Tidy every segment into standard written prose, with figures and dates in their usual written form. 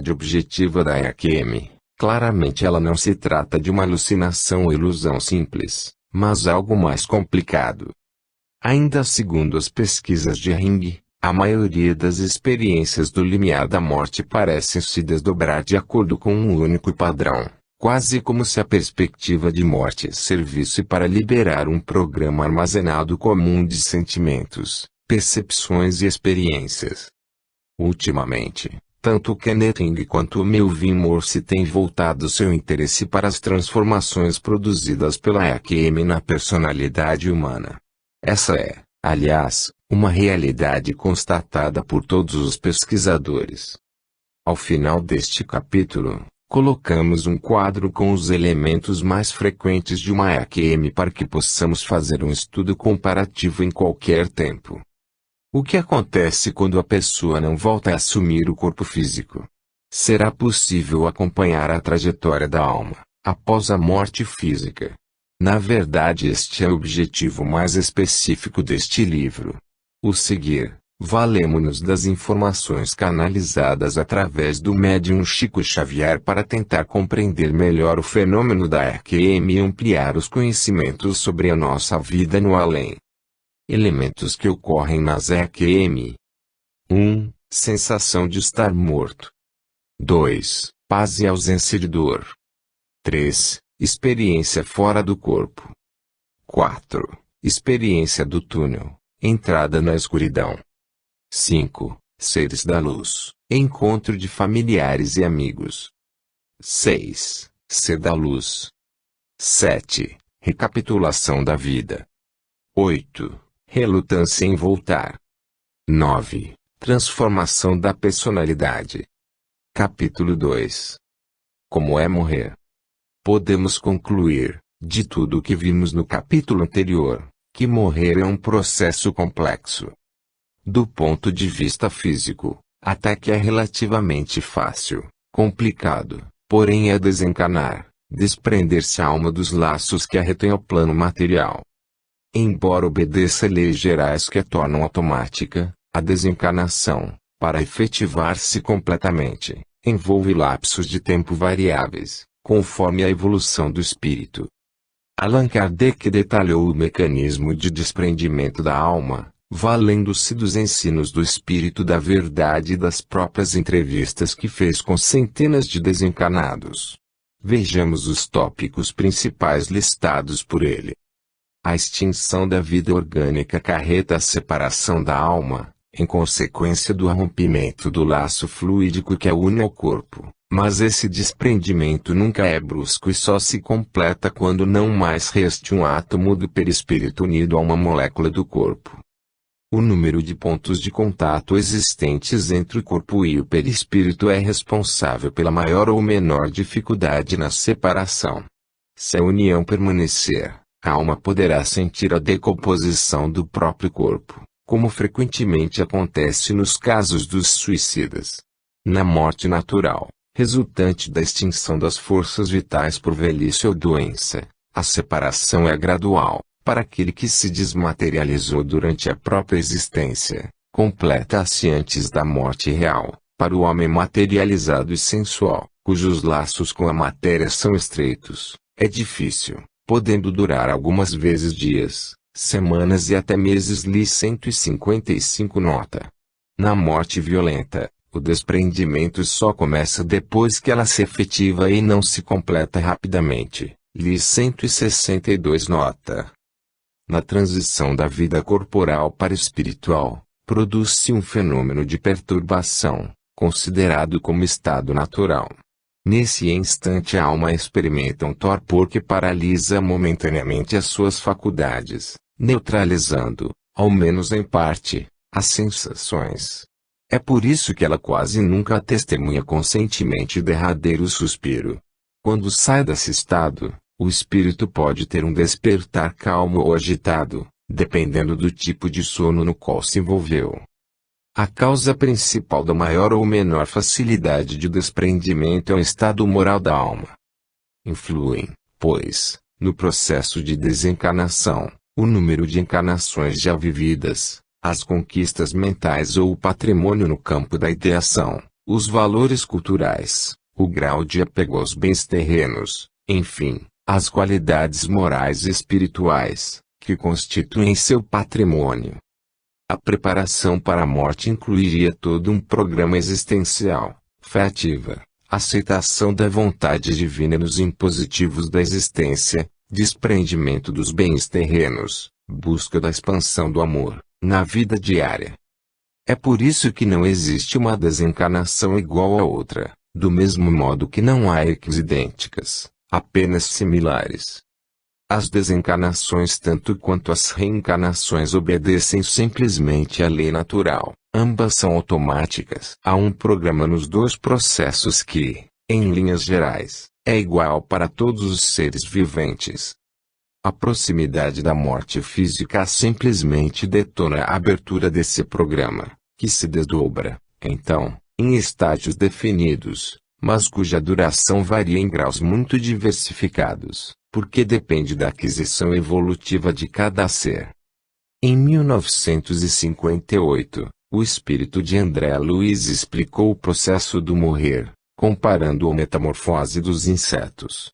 objetiva da EAQM. Claramente ela não se trata de uma alucinação ou ilusão simples, mas algo mais complicado. Ainda segundo as pesquisas de Ring, a maioria das experiências do limiar da morte parecem se desdobrar de acordo com um único padrão, quase como se a perspectiva de morte servisse para liberar um programa armazenado comum de sentimentos, percepções e experiências. Ultimamente, tanto Kenneth Ring quanto Melvin Morse têm voltado seu interesse para as transformações produzidas pela EAQM na personalidade humana. Essa é, aliás, uma realidade constatada por todos os pesquisadores. Ao final deste capítulo, colocamos um quadro com os elementos mais frequentes de uma EAQM para que possamos fazer um estudo comparativo em qualquer tempo. O que acontece quando a pessoa não volta a assumir o corpo físico? Será possível acompanhar a trajetória da alma, após a morte física? Na verdade, este é o objetivo mais específico deste livro. O seguir, valemo-nos das informações canalizadas através do médium Chico Xavier para tentar compreender melhor o fenômeno da EAQM e ampliar os conhecimentos sobre a nossa vida no além. Elementos que ocorrem nas EAQM. 1. Sensação de estar morto. 2. Paz e ausência de dor. 3. Experiência fora do corpo. 4. Experiência do túnel, entrada na escuridão. 5. Seres da luz, encontro de familiares e amigos. 6. Ser da luz. 7. Recapitulação da vida. 8. Relutância em voltar. 9. Transformação da personalidade. Capítulo 2. Como é morrer? Podemos concluir, de tudo o que vimos no capítulo anterior, que morrer é um processo complexo. Do ponto de vista físico, até que é relativamente fácil, complicado, porém é desencanar, desprender-se a alma dos laços que a retêm ao plano material. Embora obedeça leis gerais que a tornam automática, a desencarnação, para efetivar-se completamente, envolve lapsos de tempo variáveis, conforme a evolução do espírito. Allan Kardec detalhou o mecanismo de desprendimento da alma, valendo-se dos ensinos do Espírito da Verdade e das próprias entrevistas que fez com centenas de desencarnados. Vejamos os tópicos principais listados por ele. A extinção da vida orgânica acarreta a separação da alma, em consequência do rompimento do laço fluídico que a une ao corpo, mas esse desprendimento nunca é brusco e só se completa quando não mais reste um átomo do perispírito unido a uma molécula do corpo. O número de pontos de contato existentes entre o corpo e o perispírito é responsável pela maior ou menor dificuldade na separação. Se a união permanecer, a alma poderá sentir a decomposição do próprio corpo, como frequentemente acontece nos casos dos suicidas. Na morte natural, resultante da extinção das forças vitais por velhice ou doença, a separação é gradual. Para aquele que se desmaterializou durante a própria existência, completa-se antes da morte real. Para o homem materializado e sensual, cujos laços com a matéria são estreitos, é difícil, podendo durar algumas vezes dias, semanas e até meses. Li 155 nota. Na morte violenta, o desprendimento só começa depois que ela se efetiva e não se completa rapidamente. Li 162 nota. Na transição da vida corporal para espiritual, produz-se um fenômeno de perturbação, considerado como estado natural. Nesse instante a alma experimenta um torpor que paralisa momentaneamente as suas faculdades, neutralizando, ao menos em parte, as sensações. É por isso que ela quase nunca testemunha conscientemente o derradeiro suspiro. Quando sai desse estado, o espírito pode ter um despertar calmo ou agitado, dependendo do tipo de sono no qual se envolveu. A causa principal da maior ou menor facilidade de desprendimento é o estado moral da alma. Influem, pois, no processo de desencarnação, o número de encarnações já vividas, as conquistas mentais ou o patrimônio no campo da ideação, os valores culturais, o grau de apego aos bens terrenos, enfim, as qualidades morais e espirituais, que constituem seu patrimônio. A preparação para a morte incluiria todo um programa existencial, fé ativa, aceitação da vontade divina nos impositivos da existência, desprendimento dos bens terrenos, busca da expansão do amor, na vida diária. É por isso que não existe uma desencarnação igual a outra, do mesmo modo que não há equidênticas, apenas similares. As desencarnações tanto quanto as reencarnações obedecem simplesmente à lei natural, ambas são automáticas. Há um programa nos dois processos que, em linhas gerais, é igual para todos os seres viventes. A proximidade da morte física simplesmente detona a abertura desse programa, que se desdobra, então, em estágios definidos, mas cuja duração varia em graus muito diversificados, porque depende da aquisição evolutiva de cada ser. Em 1958, o espírito de André Luiz explicou o processo do morrer, comparando a metamorfose dos insetos.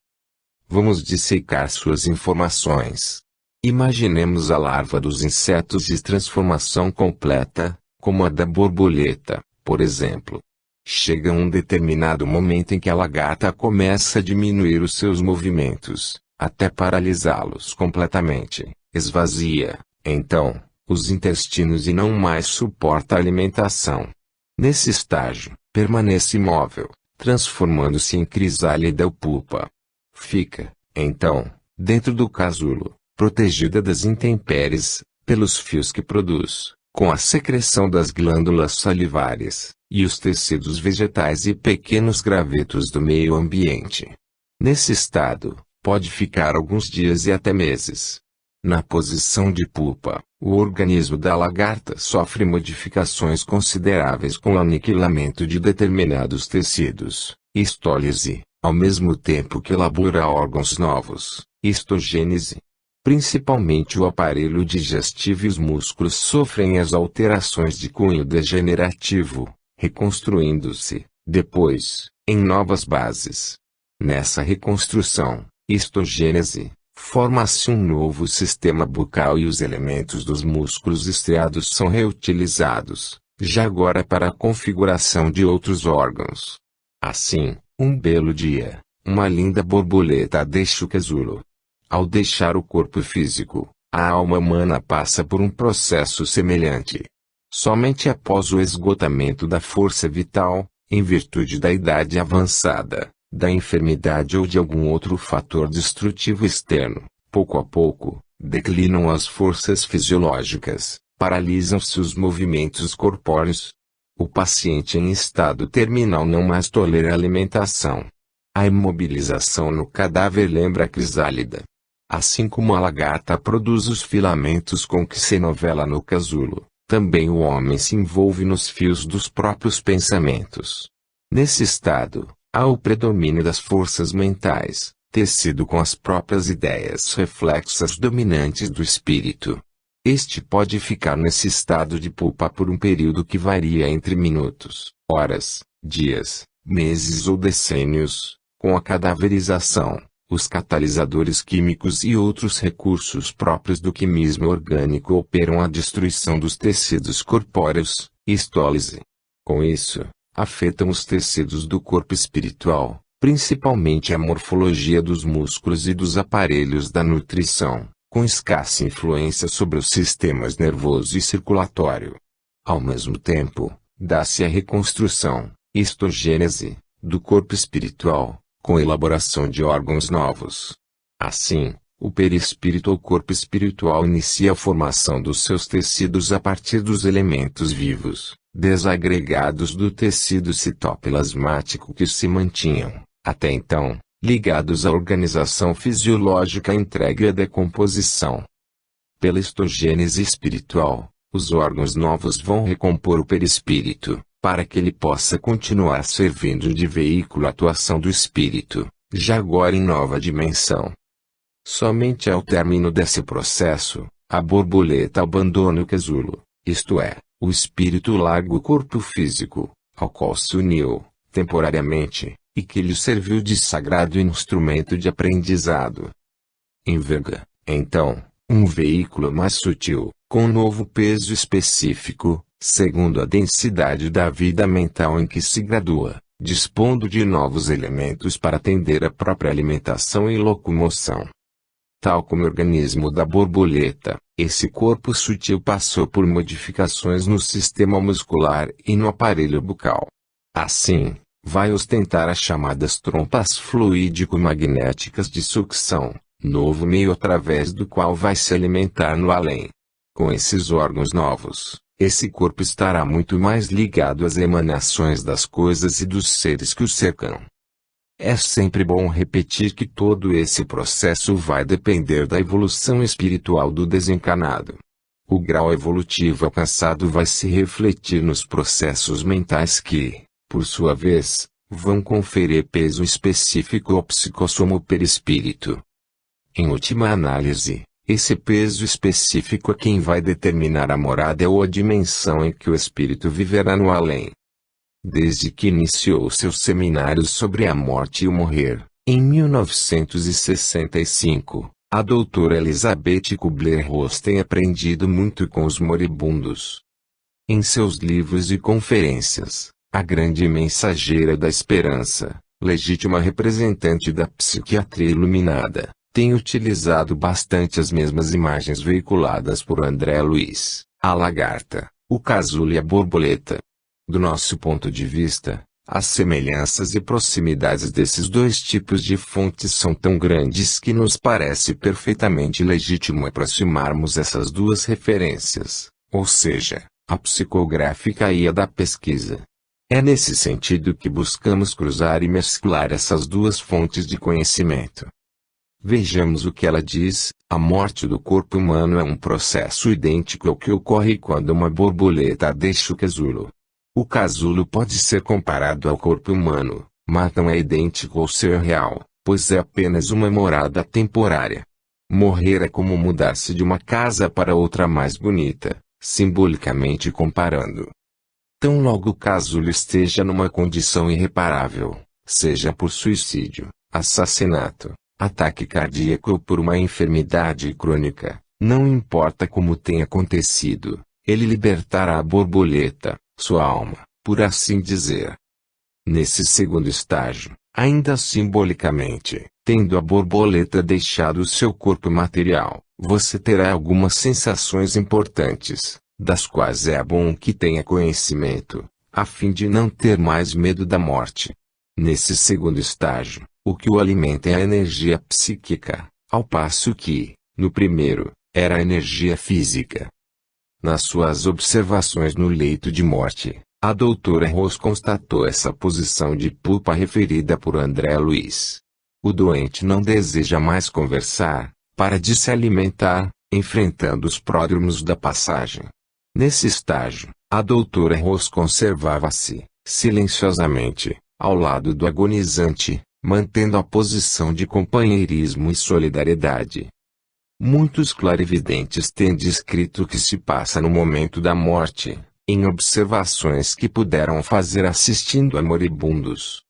Vamos dissecar suas informações. Imaginemos a larva dos insetos de transformação completa, como a da borboleta, por exemplo. Chega um determinado momento em que a lagarta começa a diminuir os seus movimentos, até paralisá-los completamente, esvazia, então, os intestinos e não mais suporta a alimentação. Nesse estágio, permanece imóvel, transformando-se em crisálida ou pupa. Fica, então, dentro do casulo, protegida das intempéries, pelos fios que produz, com a secreção das glândulas salivares, e os tecidos vegetais e pequenos gravetos do meio ambiente. Nesse estado, pode ficar alguns dias e até meses. Na posição de pupa, o organismo da lagarta sofre modificações consideráveis com o aniquilamento de determinados tecidos, histólise, ao mesmo tempo que elabora órgãos novos, histogênese. Principalmente o aparelho digestivo e os músculos sofrem as alterações de cunho degenerativo, reconstruindo-se, depois, em novas bases. Nessa reconstrução, histogênese, forma-se um novo sistema bucal e os elementos dos músculos estriados são reutilizados, já agora para a configuração de outros órgãos. Assim, um belo dia, uma linda borboleta deixa o casulo. Ao deixar o corpo físico, a alma humana passa por um processo semelhante. Somente após o esgotamento da força vital, em virtude da idade avançada, da enfermidade ou de algum outro fator destrutivo externo, pouco a pouco, declinam as forças fisiológicas, paralisam-se os movimentos corpóreos. O paciente em estado terminal não mais tolera a alimentação. A imobilização no cadáver lembra a crisálida. Assim como a lagarta produz os filamentos com que se novela no casulo, também o homem se envolve nos fios dos próprios pensamentos. Nesse estado, há o predomínio das forças mentais, tecido com as próprias ideias reflexas dominantes do espírito. Este pode ficar nesse estado de pupa por um período que varia entre minutos, horas, dias, meses ou decênios, com a cadaverização, os catalisadores químicos e outros recursos próprios do quimismo orgânico operam a destruição dos tecidos corpóreos, histólise. Com isso, afetam os tecidos do corpo espiritual, principalmente a morfologia dos músculos e dos aparelhos da nutrição, com escassa influência sobre os sistemas nervoso e circulatório. Ao mesmo tempo, dá-se a reconstrução, histogênese, do corpo espiritual, com elaboração de órgãos novos. Assim, o perispírito ou corpo espiritual inicia a formação dos seus tecidos a partir dos elementos vivos, desagregados do tecido citoplasmático que se mantinham, até então, ligados à organização fisiológica entregue à decomposição. Pela histogênese espiritual, os órgãos novos vão recompor o perispírito, para que ele possa continuar servindo de veículo à atuação do espírito, já agora em nova dimensão. Somente ao término desse processo, a borboleta abandona o casulo, isto é, o espírito larga o corpo físico, ao qual se uniu, temporariamente, e que lhe serviu de sagrado instrumento de aprendizado. Enverga, então, um veículo mais sutil, com um novo peso específico, segundo a densidade da vida mental em que se gradua, dispondo de novos elementos para atender à própria alimentação e locomoção. Tal como o organismo da borboleta, esse corpo sutil passou por modificações no sistema muscular e no aparelho bucal. Assim, vai ostentar as chamadas trompas fluídico-magnéticas de sucção, novo meio através do qual vai se alimentar no além. Com esses órgãos novos, esse corpo estará muito mais ligado às emanações das coisas e dos seres que o cercam. É sempre bom repetir que todo esse processo vai depender da evolução espiritual do desencarnado. O grau evolutivo alcançado vai se refletir nos processos mentais que, por sua vez, vão conferir peso específico ao psicossomo perispírito. Em última análise, esse peso específico é quem vai determinar a morada ou a dimensão em que o espírito viverá no além. Desde que iniciou seus seminários sobre a morte e o morrer, em 1965, a doutora Elizabeth Kubler-Ross tem aprendido muito com os moribundos. Em seus livros e conferências, a grande mensageira da esperança, legítima representante da psiquiatria iluminada, tem utilizado bastante as mesmas imagens veiculadas por André Luiz, a lagarta, o casulo e a borboleta. Do nosso ponto de vista, as semelhanças e proximidades desses dois tipos de fontes são tão grandes que nos parece perfeitamente legítimo aproximarmos essas duas referências, ou seja, a psicográfica e a da pesquisa. É nesse sentido que buscamos cruzar e mesclar essas duas fontes de conhecimento. Vejamos o que ela diz: a morte do corpo humano é um processo idêntico ao que ocorre quando uma borboleta deixa o casulo. O casulo pode ser comparado ao corpo humano, mas não é idêntico ao ser real, pois é apenas uma morada temporária. Morrer é como mudar-se de uma casa para outra mais bonita, simbolicamente comparando. Tão logo o casulo esteja numa condição irreparável, seja por suicídio, assassinato, ataque cardíaco ou por uma enfermidade crônica, não importa como tenha acontecido, ele libertará a borboleta, sua alma, por assim dizer. Nesse segundo estágio, ainda simbolicamente, tendo a borboleta deixado o seu corpo material, você terá algumas sensações importantes, das quais é bom que tenha conhecimento, a fim de não ter mais medo da morte. Nesse segundo estágio, o que o alimenta é a energia psíquica, ao passo que, no primeiro, era a energia física. Nas suas observações no leito de morte, a doutora Ross constatou essa posição de pulpa referida por André Luiz. O doente não deseja mais conversar, para de se alimentar, enfrentando os pródromos da passagem. Nesse estágio, a doutora Ross conservava-se, silenciosamente, ao lado do agonizante, mantendo a posição de companheirismo e solidariedade. Muitos clarividentes têm descrito o que se passa no momento da morte, em observações que puderam fazer assistindo a moribundos.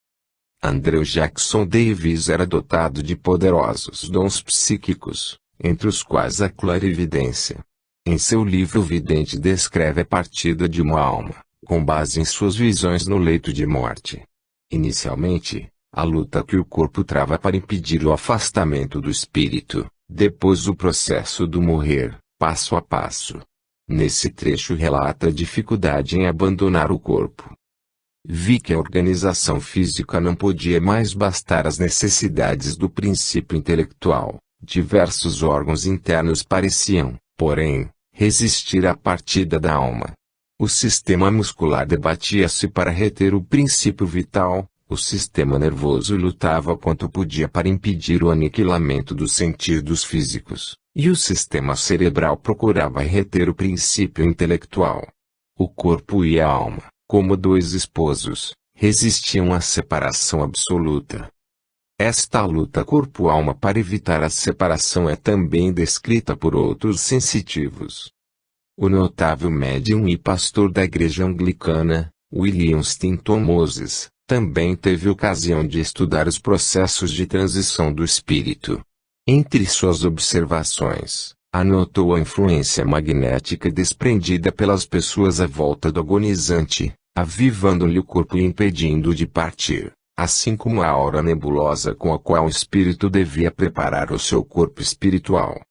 Andrew Jackson Davis era dotado de poderosos dons psíquicos, entre os quais a clarividência. Em seu livro O Vidente descreve a partida de uma alma, com base em suas visões no leito de morte. Inicialmente, a luta que o corpo trava para impedir o afastamento do espírito, depois o processo do morrer, passo a passo. Nesse trecho relata a dificuldade em abandonar o corpo. Vi que a organização física não podia mais bastar às necessidades do princípio intelectual. Diversos órgãos internos pareciam, porém, resistir à partida da alma. O sistema muscular debatia-se para reter o princípio vital, o sistema nervoso lutava quanto podia para impedir o aniquilamento dos sentidos físicos, e o sistema cerebral procurava reter o princípio intelectual. O corpo e a alma, como dois esposos, resistiam à separação absoluta. Esta luta corpo-alma para evitar a separação é também descrita por outros sensitivos. O notável médium e pastor da Igreja Anglicana, William Stanton Moses também teve ocasião de estudar os processos de transição do espírito. Entre suas observações, anotou a influência magnética desprendida pelas pessoas à volta do agonizante, avivando-lhe o corpo e impedindo-o de partir, assim como a aura nebulosa com a qual o espírito devia preparar o seu corpo espiritual.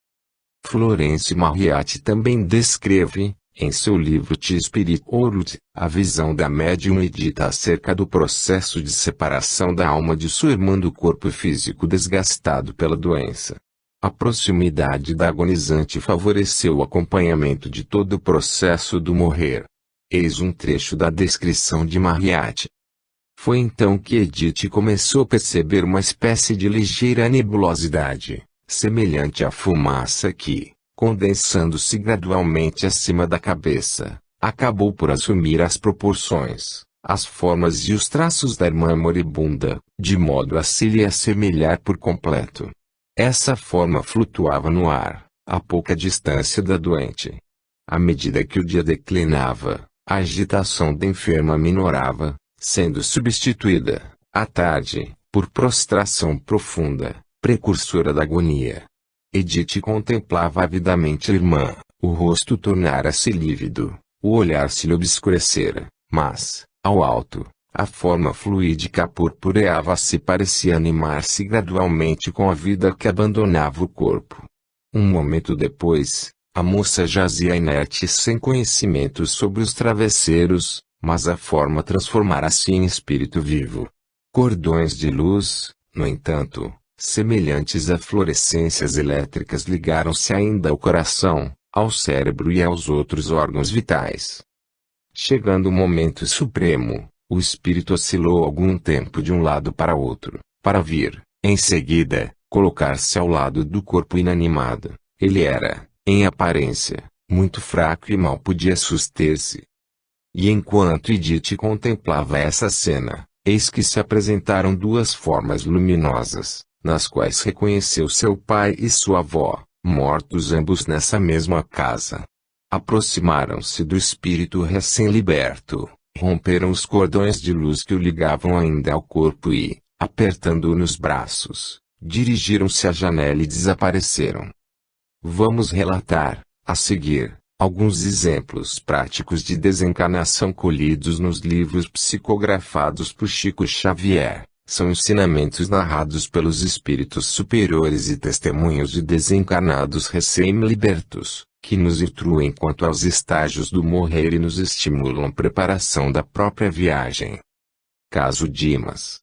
Florence Marriott também descreve, em seu livro The Spirit World, a visão da médium e dita acerca do processo de separação da alma de sua irmã do corpo físico desgastado pela doença. A proximidade da agonizante favoreceu o acompanhamento de todo o processo do morrer. Eis um trecho da descrição de Marriott. Foi então que Edith começou a perceber uma espécie de ligeira nebulosidade, semelhante à fumaça que, condensando-se gradualmente acima da cabeça, acabou por assumir as proporções, as formas e os traços da irmã moribunda, de modo a se lhe assemelhar por completo. Essa forma flutuava no ar, a pouca distância da doente. À medida que o dia declinava, a agitação da enferma minorava, sendo substituída, à tarde, por prostração profunda, precursora da agonia. Edith contemplava avidamente a irmã, o rosto tornara-se lívido, o olhar se lhe obscurecera, mas, ao alto, a forma fluídica purpureava-se e parecia animar-se gradualmente com a vida que abandonava o corpo. Um momento depois, a moça jazia inerte sem conhecimento sobre os travesseiros, mas a forma transformara-se em espírito vivo. Cordões de luz, no entanto, semelhantes a fluorescências elétricas ligaram-se ainda ao coração, ao cérebro e aos outros órgãos vitais. Chegando o momento supremo, o espírito oscilou algum tempo de um lado para outro, para vir, em seguida, colocar-se ao lado do corpo inanimado. Ele era, em aparência, muito fraco e mal podia suster-se. E enquanto Edith contemplava essa cena, eis que se apresentaram duas formas luminosas, nas quais reconheceu seu pai e sua avó, mortos ambos nessa mesma casa. Aproximaram-se do espírito recém-liberto, romperam os cordões de luz que o ligavam ainda ao corpo e, apertando-o nos braços, dirigiram-se à janela e desapareceram. Vamos relatar, a seguir, alguns exemplos práticos de desencarnação colhidos nos livros psicografados por Chico Xavier. São ensinamentos narrados pelos espíritos superiores e testemunhos de desencarnados recém-libertos, que nos instruem quanto aos estágios do morrer e nos estimulam a preparação da própria viagem. Caso Dimas.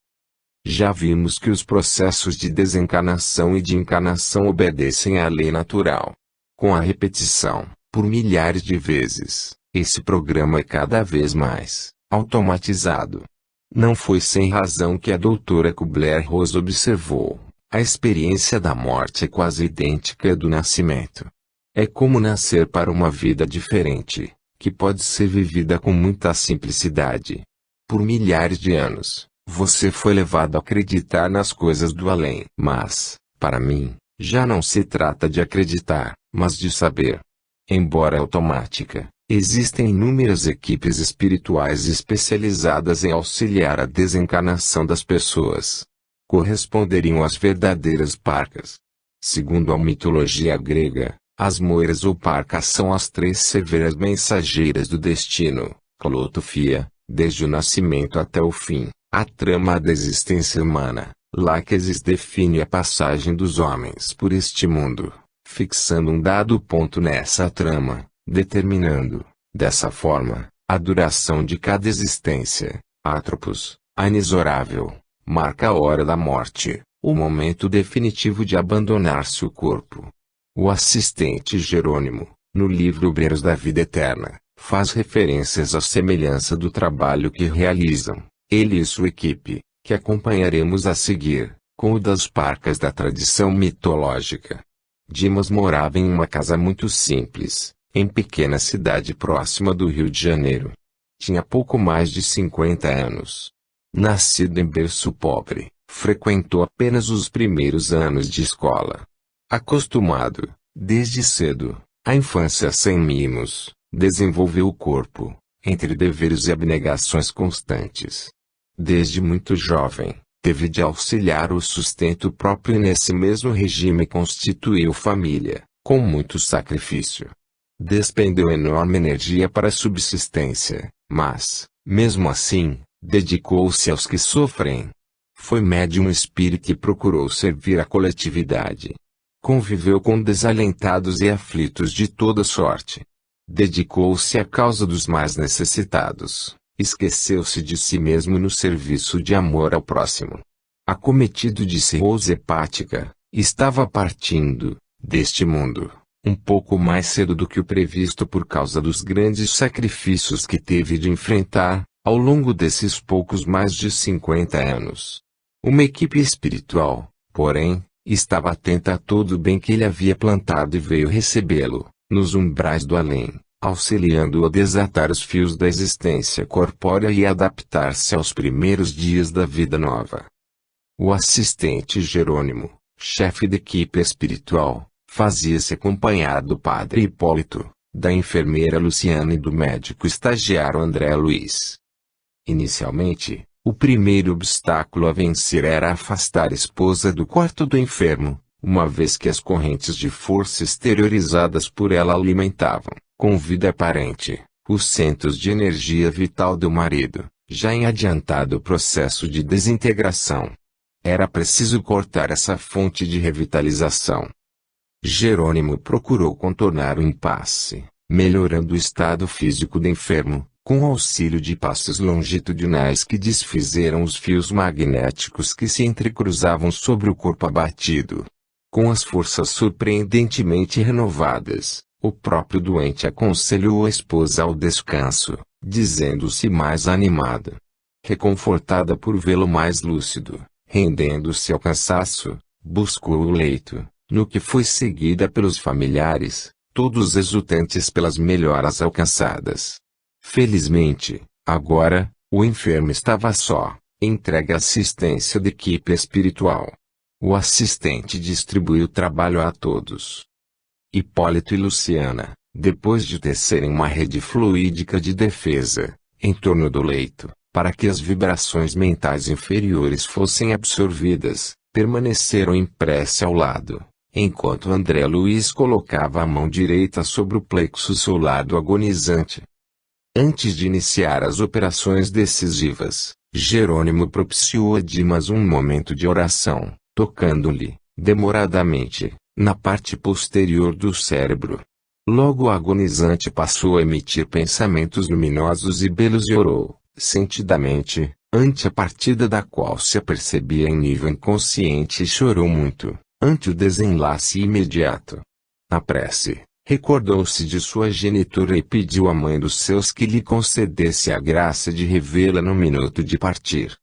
Já vimos que os processos de desencarnação e de encarnação obedecem à lei natural. Com a repetição, por milhares de vezes, esse programa é cada vez mais automatizado. Não foi sem razão que a doutora Kubler-Ross observou: a experiência da morte é quase idêntica à do nascimento. É como nascer para uma vida diferente, que pode ser vivida com muita simplicidade. Por milhares de anos, você foi levado a acreditar nas coisas do além. Mas, para mim, já não se trata de acreditar, mas de saber. Embora automática, existem inúmeras equipes espirituais especializadas em auxiliar a desencarnação das pessoas. Corresponderiam às verdadeiras parcas. Segundo a mitologia grega, as moiras ou parcas são as três severas mensageiras do destino, Clotofia, desde o nascimento até o fim, a trama da existência humana. Láquesis define a passagem dos homens por este mundo, fixando um dado ponto nessa trama, determinando, dessa forma, a duração de cada existência. Atropos, a inexorável, marca a hora da morte, o momento definitivo de abandonar-se o corpo. O assistente Jerônimo, no livro Obreiros da Vida Eterna, faz referências à semelhança do trabalho que realizam, ele e sua equipe, que acompanharemos a seguir, com o das parcas da tradição mitológica. Dimas morava em uma casa muito simples, em pequena cidade próxima do Rio de Janeiro. Tinha pouco mais de 50 anos. Nascido em berço pobre, frequentou apenas os primeiros anos de escola. Acostumado, desde cedo, à infância sem mimos, desenvolveu o corpo, entre deveres e abnegações constantes. Desde muito jovem, teve de auxiliar o sustento próprio e nesse mesmo regime constituiu família, com muito sacrifício. Despendeu enorme energia para a subsistência, mas, mesmo assim, dedicou-se aos que sofrem. Foi médium espírita e procurou servir a coletividade. Conviveu com desalentados e aflitos de toda sorte. Dedicou-se à causa dos mais necessitados, esqueceu-se de si mesmo no serviço de amor ao próximo. Acometido de cirrose hepática, estava partindo, deste mundo, um pouco mais cedo do que o previsto por causa dos grandes sacrifícios que teve de enfrentar, ao longo desses poucos mais de 50 anos. Uma equipe espiritual, porém, estava atenta a todo o bem que ele havia plantado e veio recebê-lo, nos umbrais do além, auxiliando-o a desatar os fios da existência corpórea e adaptar-se aos primeiros dias da vida nova. O assistente Jerônimo, chefe da equipe espiritual, fazia-se acompanhar do padre Hipólito, da enfermeira Luciana e do médico estagiário André Luiz. Inicialmente, o primeiro obstáculo a vencer era afastar a esposa do quarto do enfermo, uma vez que as correntes de força exteriorizadas por ela alimentavam, com vida aparente, os centros de energia vital do marido, já em adiantado processo de desintegração. Era preciso cortar essa fonte de revitalização. Jerônimo procurou contornar o impasse, melhorando o estado físico do enfermo, com auxílio de passos longitudinais que desfizeram os fios magnéticos que se entrecruzavam sobre o corpo abatido. Com as forças surpreendentemente renovadas, o próprio doente aconselhou a esposa ao descanso, dizendo-se mais animada. Reconfortada por vê-lo mais lúcido, rendendo-se ao cansaço, buscou o leito, no que foi seguida pelos familiares, todos exultantes pelas melhoras alcançadas. Felizmente, agora, o enfermo estava só, entregue à assistência da equipe espiritual. O assistente distribuiu o trabalho a todos. Hipólito e Luciana, depois de tecerem uma rede fluídica de defesa, em torno do leito, para que as vibrações mentais inferiores fossem absorvidas, permaneceram em prece ao lado, enquanto André Luiz colocava a mão direita sobre o plexo solar do agonizante. Antes de iniciar as operações decisivas, Jerônimo propiciou a Dimas um momento de oração, tocando-lhe, demoradamente, na parte posterior do cérebro. Logo o agonizante passou a emitir pensamentos luminosos e belos e orou, sentidamente, ante a partida da qual se apercebia em nível inconsciente e chorou muito, ante o desenlace imediato. Na prece, recordou-se de sua genitora e pediu à mãe dos seus que lhe concedesse a graça de revê-la no minuto de partir.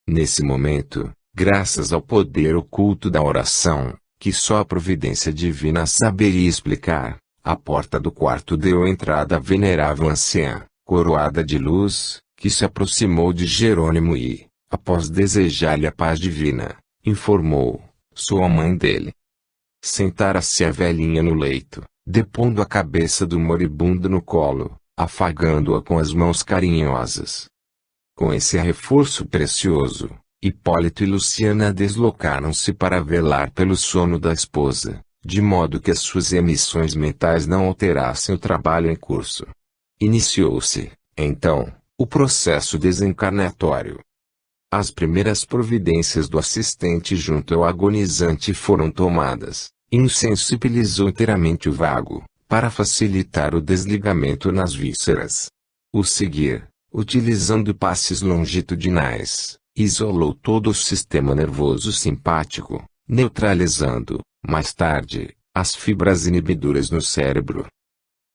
Nesse momento, graças ao poder oculto da oração, que só a providência divina saberia explicar, a porta do quarto deu entrada à venerável anciã, coroada de luz, que se aproximou de Jerônimo e, após desejar-lhe a paz divina, informou: sou a mãe dele. Sentara-se a velhinha no leito, depondo a cabeça do moribundo no colo, afagando-a com as mãos carinhosas. Com esse reforço precioso, Hipólito e Luciana deslocaram-se para velar pelo sono da esposa, de modo que as suas emissões mentais não alterassem o trabalho em curso. Iniciou-se, então, o processo desencarnatório. As primeiras providências do assistente junto ao agonizante foram tomadas. Insensibilizou inteiramente o vago, para facilitar o desligamento nas vísceras. O seguir, utilizando passes longitudinais, isolou todo o sistema nervoso simpático, neutralizando, mais tarde, as fibras inibidoras no cérebro.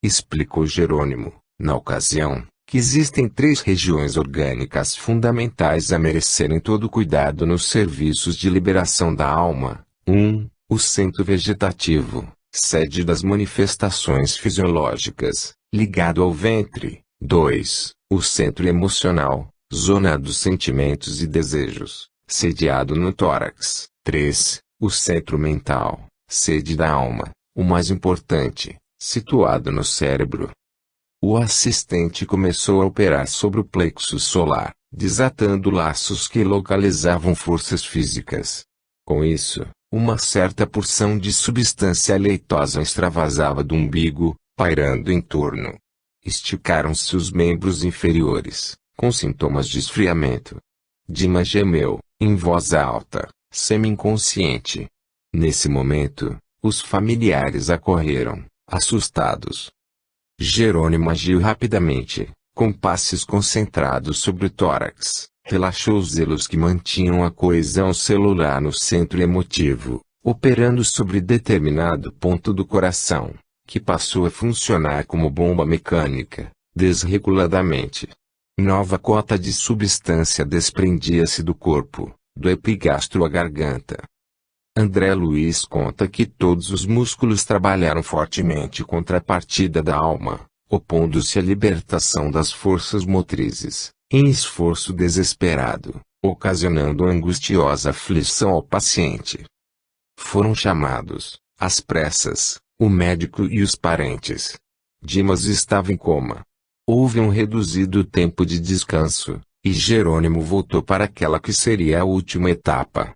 Explicou Jerônimo, na ocasião, que existem 3 regiões orgânicas fundamentais a merecerem todo cuidado nos serviços de liberação da alma. 1. O centro vegetativo, sede das manifestações fisiológicas, ligado ao ventre. 2. O centro emocional, zona dos sentimentos e desejos, sediado no tórax. 3. O centro mental, sede da alma, o mais importante, situado no cérebro. O assistente começou a operar sobre o plexo solar, desatando laços que localizavam forças físicas. Com isso, uma certa porção de substância leitosa extravasava do umbigo, pairando em torno. Esticaram-se os membros inferiores, com sintomas de esfriamento. Dimas gemeu, em voz alta, semi-inconsciente. Nesse momento, os familiares acorreram, assustados. Jerônimo agiu rapidamente, com passes concentrados sobre o tórax, relaxou os elos que mantinham a coesão celular no centro emotivo, operando sobre determinado ponto do coração, que passou a funcionar como bomba mecânica, desreguladamente. Nova cota de substância desprendia-se do corpo, do epigastro à garganta. André Luiz conta que todos os músculos trabalharam fortemente contra a partida da alma, opondo-se à libertação das forças motrizes, em esforço desesperado, ocasionando angustiosa aflição ao paciente. Foram chamados, às pressas, o médico e os parentes. Dimas estava em coma. Houve um reduzido tempo de descanso, e Jerônimo voltou para aquela que seria a última etapa.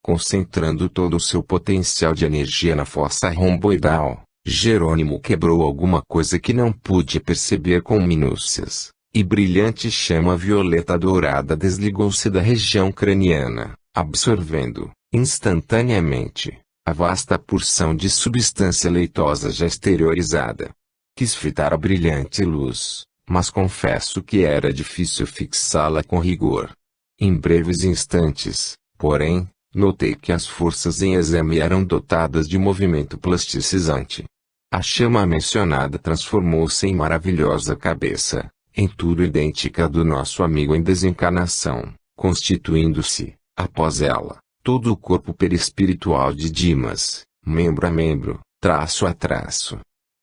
Concentrando todo o seu potencial de energia na fossa romboidal, Jerônimo quebrou alguma coisa que não pude perceber com minúcias, e brilhante chama violeta dourada desligou-se da região craniana, absorvendo, instantaneamente, a vasta porção de substância leitosa já exteriorizada. Quis fitar a brilhante luz, mas confesso que era difícil fixá-la com rigor. Em breves instantes, porém, notei que as forças em exame eram dotadas de movimento plasticizante. A chama mencionada transformou-se em maravilhosa cabeça, em tudo idêntica à do nosso amigo em desencarnação, constituindo-se, após ela, todo o corpo perispiritual de Dimas, membro a membro, traço a traço.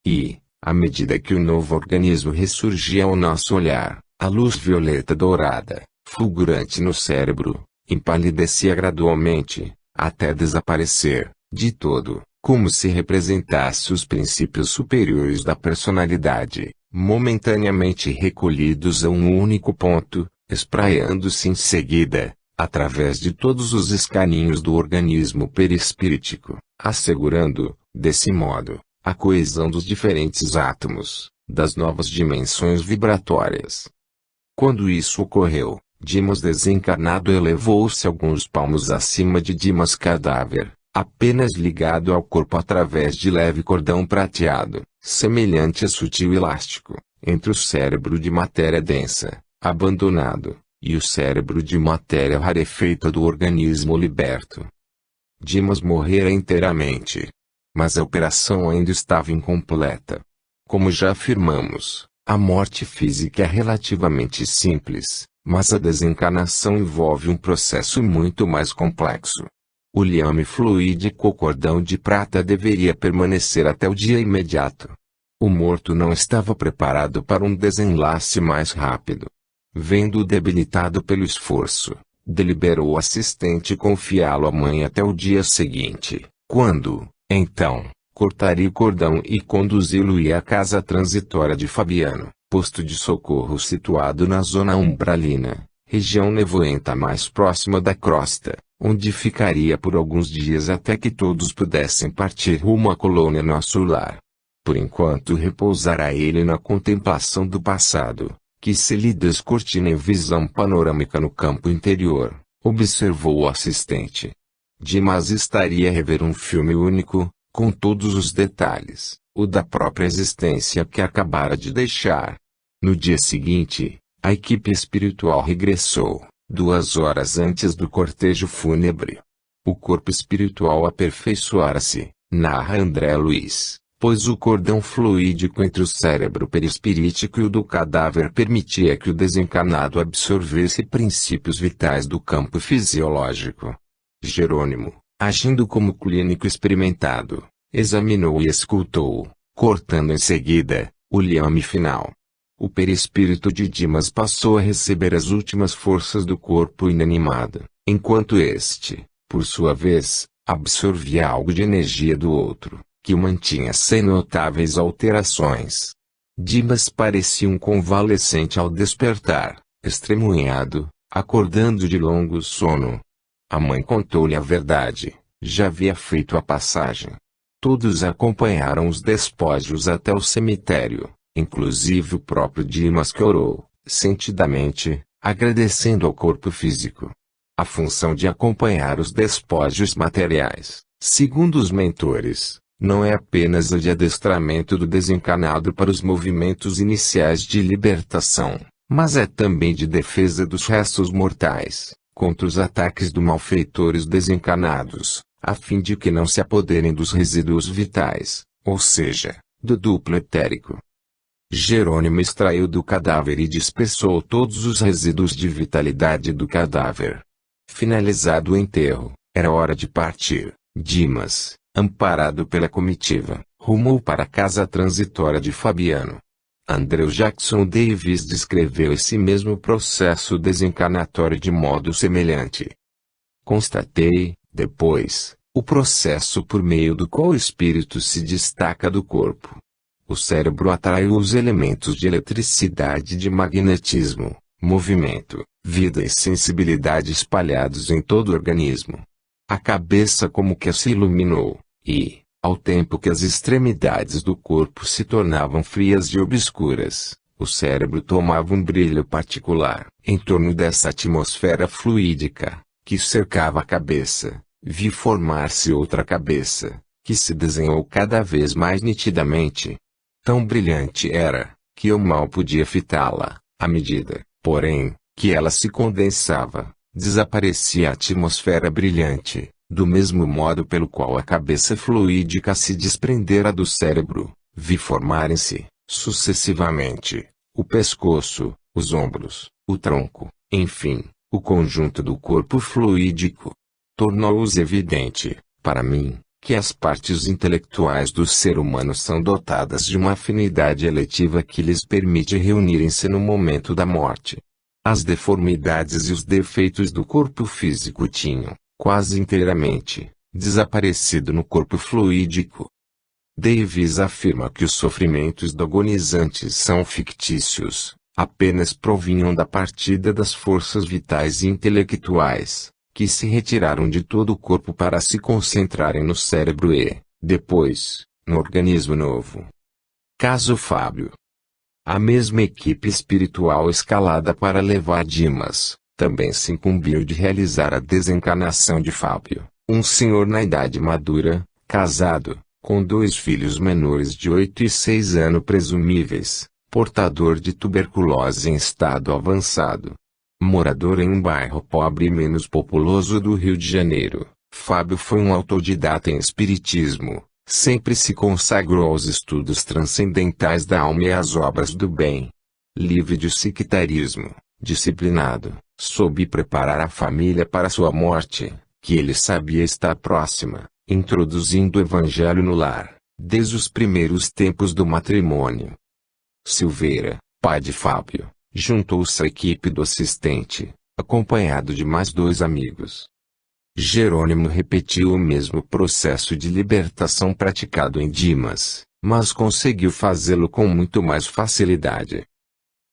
E, à medida que o novo organismo ressurgia ao nosso olhar, a luz violeta dourada, fulgurante no cérebro, empalidecia gradualmente, até desaparecer, de todo, como se representasse os princípios superiores da personalidade, momentaneamente recolhidos a um único ponto, espraiando-se em seguida, através de todos os escaninhos do organismo perispirítico, assegurando, desse modo, a coesão dos diferentes átomos, das novas dimensões vibratórias. Quando isso ocorreu, Dimas desencarnado elevou-se alguns palmos acima de Dimas cadáver, apenas ligado ao corpo através de leve cordão prateado, semelhante a sutil elástico, entre o cérebro de matéria densa, abandonado, e o cérebro de matéria rarefeita do organismo liberto. Dimas morrera inteiramente. Mas a operação ainda estava incompleta. Como já afirmamos, a morte física é relativamente simples, mas a desencarnação envolve um processo muito mais complexo. O liame fluídico cordão de prata deveria permanecer até o dia imediato. O morto não estava preparado para um desenlace mais rápido. Vendo-o debilitado pelo esforço, deliberou o assistente confiá-lo à mãe até o dia seguinte, quando, então, cortaria o cordão e conduzi-lo-ia à casa transitória de Fabiano, posto de socorro situado na zona umbralina, região nevoenta mais próxima da crosta, onde ficaria por alguns dias até que todos pudessem partir rumo à colônia nosso lar. Por enquanto repousará ele na contemplação do passado, que se lhe descortina em visão panorâmica no campo interior, observou o assistente. Dimas estaria a rever um filme único, com todos os detalhes, o da própria existência que acabara de deixar. No dia seguinte, a equipe espiritual regressou, 2 horas antes do cortejo fúnebre. O corpo espiritual aperfeiçoara-se, narra André Luiz, pois o cordão fluídico entre o cérebro perispirítico e o do cadáver permitia que o desencarnado absorvesse princípios vitais do campo fisiológico. Jerônimo, agindo como clínico experimentado, examinou e escultou, cortando em seguida, o liame final. O perispírito de Dimas passou a receber as últimas forças do corpo inanimado, enquanto este, por sua vez, absorvia algo de energia do outro, que o mantinha sem notáveis alterações. Dimas parecia um convalescente ao despertar, estremunhado, acordando de longo sono. A mãe contou-lhe a verdade, já havia feito a passagem. Todos acompanharam os despojos até o cemitério, inclusive o próprio Dimas, que orou, sentidamente, agradecendo ao corpo físico. A função de acompanhar os despojos materiais, segundo os mentores, não é apenas a de adestramento do desencarnado para os movimentos iniciais de libertação, mas é também de defesa dos restos mortais, contra os ataques dos malfeitores desencarnados, a fim de que não se apoderem dos resíduos vitais, ou seja, do duplo etérico. Jerônimo extraiu do cadáver e dispersou todos os resíduos de vitalidade do cadáver. Finalizado o enterro, era hora de partir. Dimas, amparado pela comitiva, rumou para a casa transitória de Fabiano. Andrew Jackson Davis descreveu esse mesmo processo desencarnatório de modo semelhante. Constatei, depois, o processo por meio do qual o espírito se destaca do corpo. O cérebro atrai os elementos de eletricidade e de magnetismo, movimento, vida e sensibilidade espalhados em todo o organismo. A cabeça como que se iluminou, e, ao tempo que as extremidades do corpo se tornavam frias e obscuras, o cérebro tomava um brilho particular. Em torno dessa atmosfera fluídica, que cercava a cabeça, vi formar-se outra cabeça, que se desenhou cada vez mais nitidamente. Tão brilhante era, que eu mal podia fitá-la, à medida, porém, que ela se condensava, desaparecia a atmosfera brilhante, do mesmo modo pelo qual a cabeça fluídica se desprendera do cérebro, vi formarem-se, sucessivamente, o pescoço, os ombros, o tronco, enfim, o conjunto do corpo fluídico. Tornou-se evidente, para mim, que as partes intelectuais do ser humano são dotadas de uma afinidade eletiva que lhes permite reunirem-se no momento da morte. As deformidades e os defeitos do corpo físico tinham, quase inteiramente, desaparecido no corpo fluídico. Davis afirma que os sofrimentos do agonizantes são fictícios, apenas provinham da partida das forças vitais e intelectuais, que se retiraram de todo o corpo para se concentrarem no cérebro e, depois, no organismo novo. Caso Fábio. A mesma equipe espiritual escalada para levar Dimas, também se incumbiu de realizar a desencarnação de Fábio, um senhor na idade madura, casado, com 2 filhos menores de 8 e 6 anos presumíveis, portador de tuberculose em estado avançado. Morador em um bairro pobre e menos populoso do Rio de Janeiro, Fábio foi um autodidata em espiritismo, sempre se consagrou aos estudos transcendentais da alma e às obras do bem. Livre de sectarismo, disciplinado, soube preparar a família para sua morte, que ele sabia estar próxima, introduzindo o evangelho no lar, desde os primeiros tempos do matrimônio. Silveira, pai de Fábio, juntou-se à equipe do assistente, acompanhado de mais 2 amigos. Jerônimo repetiu o mesmo processo de libertação praticado em Dimas, mas conseguiu fazê-lo com muito mais facilidade.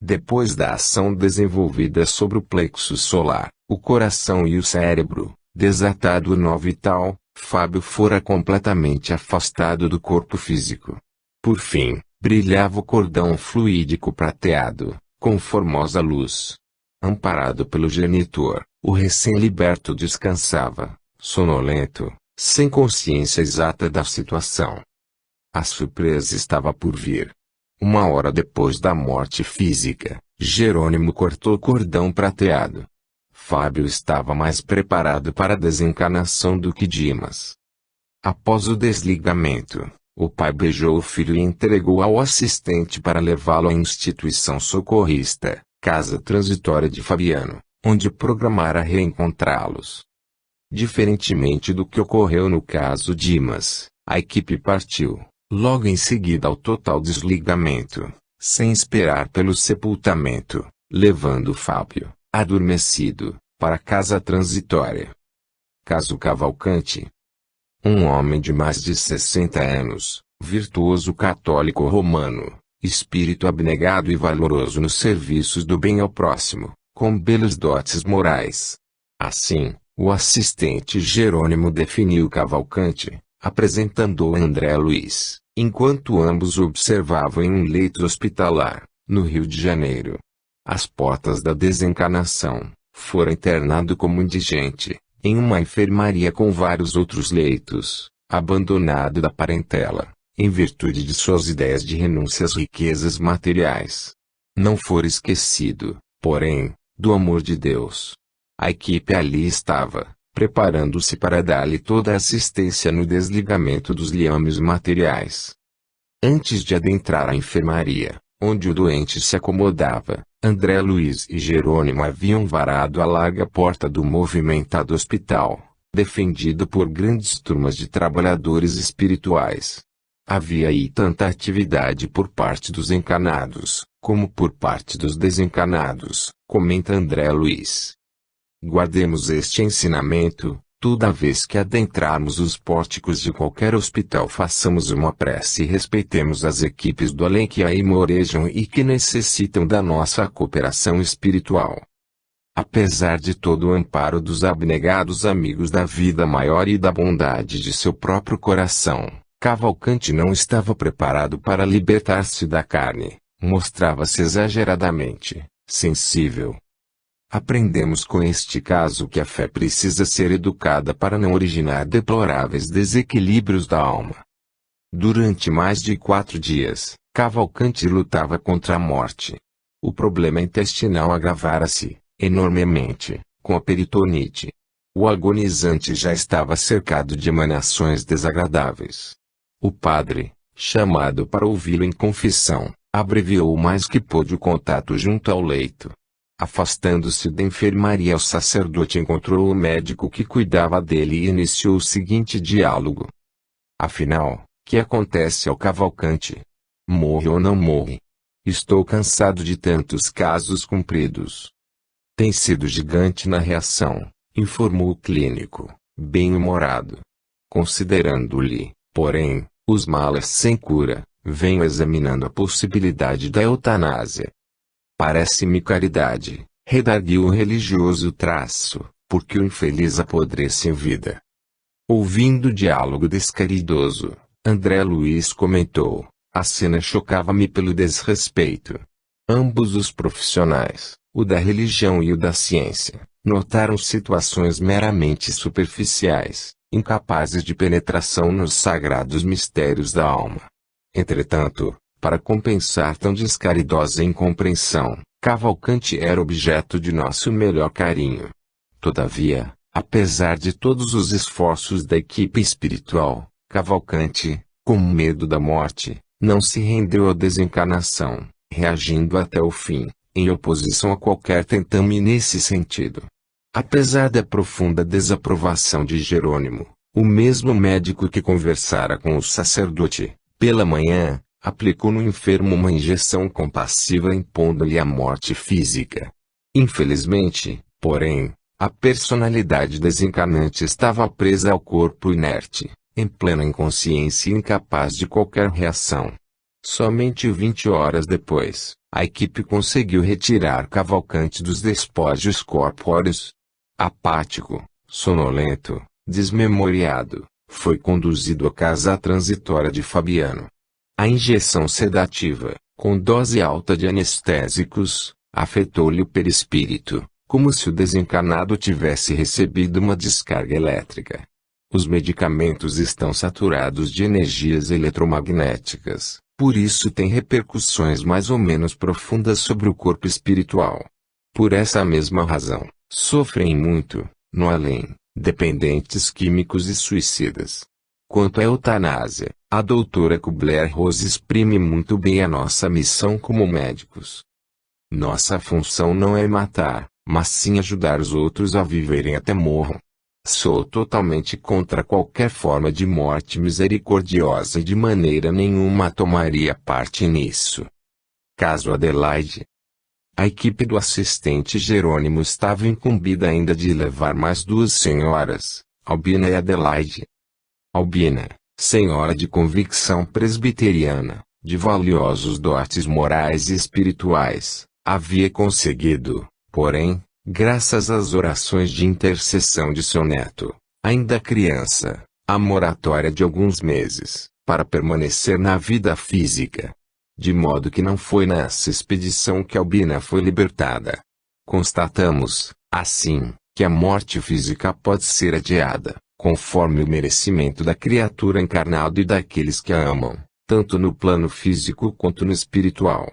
Depois da ação desenvolvida sobre o plexo solar, o coração e o cérebro, desatado o nó vital, Fábio fora completamente afastado do corpo físico. Por fim, brilhava o cordão fluídico prateado, com formosa luz. Amparado pelo genitor, o recém-liberto descansava, sonolento, sem consciência exata da situação. A surpresa estava por vir. 1 hora depois da morte física, Jerônimo cortou o cordão prateado. Fábio estava mais preparado para a desencarnação do que Dimas. Após o desligamento, o pai beijou o filho e entregou ao assistente para levá-lo à instituição socorrista, casa transitória de Fabiano, onde programara reencontrá-los. Diferentemente do que ocorreu no caso Dimas, a equipe partiu, logo em seguida ao total desligamento, sem esperar pelo sepultamento, levando Fábio, adormecido, para a casa transitória. Caso Cavalcante. Um homem de mais de 60 anos, virtuoso católico romano, espírito abnegado e valoroso nos serviços do bem ao próximo, com belos dotes morais. Assim, o assistente Jerônimo definiu Cavalcante, apresentando-o a André Luiz, enquanto ambos o observavam em um leito hospitalar, no Rio de Janeiro. Às portas da desencarnação, fora internado como indigente, em uma enfermaria com vários outros leitos, abandonado da parentela, em virtude de suas ideias de renúncia às riquezas materiais. Não fora esquecido, porém, do amor de Deus. A equipe ali estava, preparando-se para dar-lhe toda a assistência no desligamento dos liames materiais. Antes de adentrar a enfermaria, onde o doente se acomodava, André Luiz e Jerônimo haviam varado a larga porta do movimentado hospital, defendido por grandes turmas de trabalhadores espirituais. Havia aí tanta atividade por parte dos encarnados, como por parte dos desencarnados, comenta André Luiz. Guardemos este ensinamento: toda vez que adentrarmos os pórticos de qualquer hospital, façamos uma prece e respeitemos as equipes do além que aí morejam e que necessitam da nossa cooperação espiritual. Apesar de todo o amparo dos abnegados amigos da vida maior e da bondade de seu próprio coração, Cavalcante não estava preparado para libertar-se da carne, mostrava-se exageradamente sensível. Aprendemos com este caso que a fé precisa ser educada para não originar deploráveis desequilíbrios da alma. Durante mais de 4 dias, Cavalcante lutava contra a morte. O problema intestinal agravara-se, enormemente, com a peritonite. O agonizante já estava cercado de emanações desagradáveis. O padre, chamado para ouvi-lo em confissão, abreviou o mais que pôde o contato junto ao leito. Afastando-se da enfermaria, o sacerdote encontrou o médico que cuidava dele e iniciou o seguinte diálogo. Afinal, que acontece ao Cavalcante? Morre ou não morre? Estou cansado de tantos casos cumpridos. Tem sido gigante na reação, informou o clínico, bem-humorado. Considerando-lhe, porém, os males sem cura, venho examinando a possibilidade da eutanásia. Parece-me caridade, redarguiu o religioso traço, porque o infeliz apodrece em vida. Ouvindo o diálogo descaridoso, André Luiz comentou: a cena chocava-me pelo desrespeito. Ambos os profissionais, o da religião e o da ciência, notaram situações meramente superficiais, incapazes de penetração nos sagrados mistérios da alma. Entretanto, para compensar tão descaridosa incompreensão, Cavalcante era objeto de nosso melhor carinho. Todavia, apesar de todos os esforços da equipe espiritual, Cavalcante, com medo da morte, não se rendeu à desencarnação, reagindo até o fim, em oposição a qualquer tentame nesse sentido. Apesar da profunda desaprovação de Jerônimo, o mesmo médico que conversara com o sacerdote, pela manhã, aplicou no enfermo uma injeção compassiva impondo-lhe a morte física. Infelizmente, porém, a personalidade desencarnante estava presa ao corpo inerte, em plena inconsciência e incapaz de qualquer reação. Somente 20 horas depois, a equipe conseguiu retirar Cavalcante dos despojos corpóreos. Apático, sonolento, desmemoriado, foi conduzido à casa transitória de Fabiano. A injeção sedativa, com dose alta de anestésicos, afetou-lhe o perispírito, como se o desencarnado tivesse recebido uma descarga elétrica. Os medicamentos estão saturados de energias eletromagnéticas, por isso têm repercussões mais ou menos profundas sobre o corpo espiritual. Por essa mesma razão, sofrem muito, no além, dependentes químicos e suicidas. Quanto à eutanásia, a doutora Kubler-Ross exprime muito bem a nossa missão como médicos. Nossa função não é matar, mas sim ajudar os outros a viverem até morram. Sou totalmente contra qualquer forma de morte misericordiosa e de maneira nenhuma tomaria parte nisso. Caso Adelaide. A equipe do assistente Jerônimo estava incumbida ainda de levar mais 2 senhoras, Albina e Adelaide. Albina, senhora de convicção presbiteriana, de valiosos dotes morais e espirituais, havia conseguido, porém, graças às orações de intercessão de seu neto, ainda criança, a moratória de alguns meses, para permanecer na vida física. De modo que não foi nessa expedição que Albina foi libertada. Constatamos, assim, que a morte física pode ser adiada, conforme o merecimento da criatura encarnada e daqueles que a amam, tanto no plano físico quanto no espiritual.